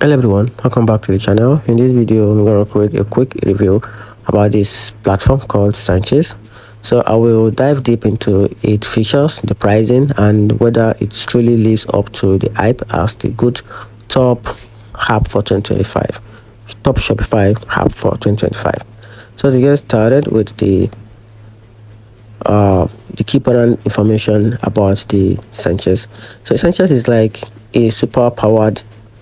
Hello everyone, welcome back to the channel. In this video I'm going to create a quick review about this platform called Searchanise. So I will dive deep into its features, the pricing, and whether it truly lives up to the hype as the good top app for 2025, top Shopify app for 2025. So to get started with the key important information about the Searchanise. So Searchanise is like a super powered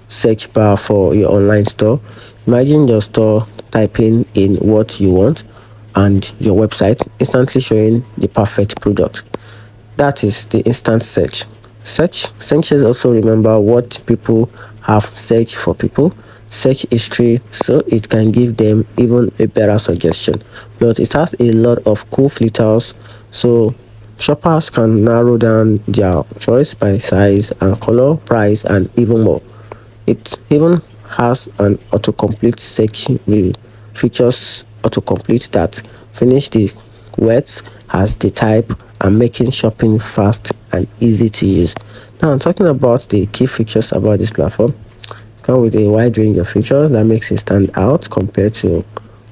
search bar for your online store. Imagine your store typing in what you want and your website instantly showing the perfect product. That is the instant search. Searches also remember what people have searched for people, search history, so it can give them even a better suggestion. But it has a lot of cool filters, so shoppers can narrow down their choice by size and color, price, and even more. It even has an autocomplete search with features autocomplete that finish the words as they type and making shopping fast and easy to use. Now I'm talking about the key features about this platform. Come with a wide range of features that makes it stand out compared to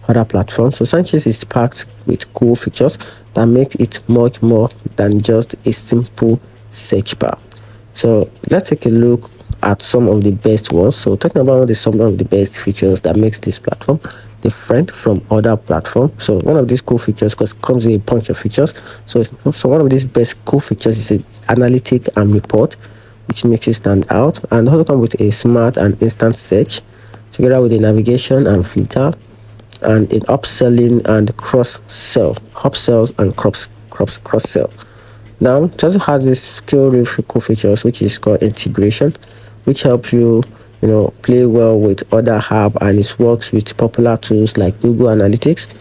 other platforms. So Searchanise is packed with cool features that makes it much more than just a simple search bar. So let's take a look at some of the best ones. So talking about some of the best features that makes this platform different from other platforms. So one of these cool features, because it comes with a bunch of features. So one of these best cool features is an analytic and report, which makes it stand out, and also come with a smart and instant search together with a navigation and filter and in upselling and cross-sell, upsells and cross-sell. Now it also has this really cool features which is called integration, which help you play well with other apps, and it works with popular tools like Google Analytics,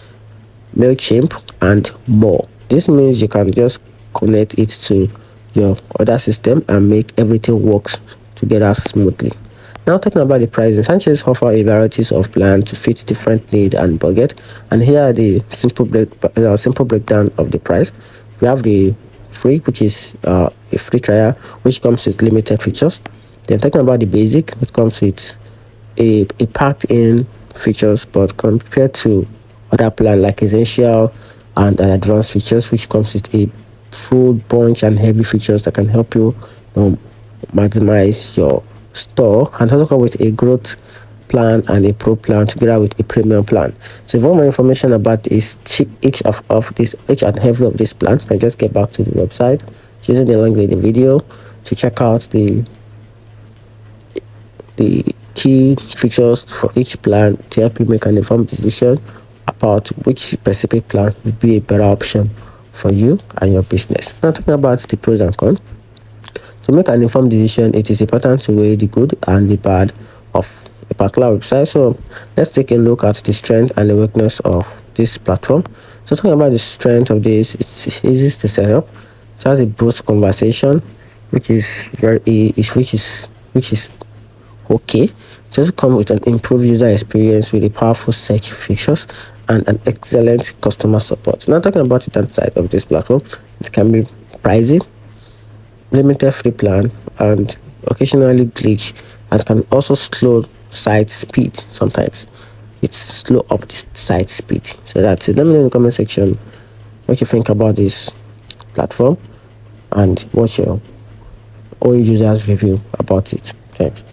MailChimp, and more. This means you can just connect it to your other system and make everything work together smoothly. Now talking about the pricing, Searchanise offer a variety of plans to fit different needs and budget, and here are the simple breakdown of the price. We have the free, which is a free trial, which comes with limited features. Then talking about the basic, it comes with a packed in features, but compared to other plan like essential and advanced features, which comes with a full bunch and heavy features that can help you maximize your store, and also come with a growth plan and a pro plan together with a premium plan. So if you want more information about each and every of this plan, you can just get back to the website using the link in the video to check out the key features for each plan to help you make an informed decision about which specific plan would be a better option for you and your business. Now talking about the pros and cons. To make an informed decision, it is important to weigh the good and the bad of a particular website. So let's take a look at the strength and the weakness of this platform. So talking about the strength of this, it's easy to set up. It has a boost conversation, which is okay. It also comes with an improved user experience with a powerful search features and an excellent customer support. Now talking about the downside of this platform, it can be pricey, limited free plan, and occasionally glitch, and can also slow site speed. Sometimes it's slow up the site speed. So that's it. Let me know in the comment section what you think about this platform and what your own users review about it. Thanks.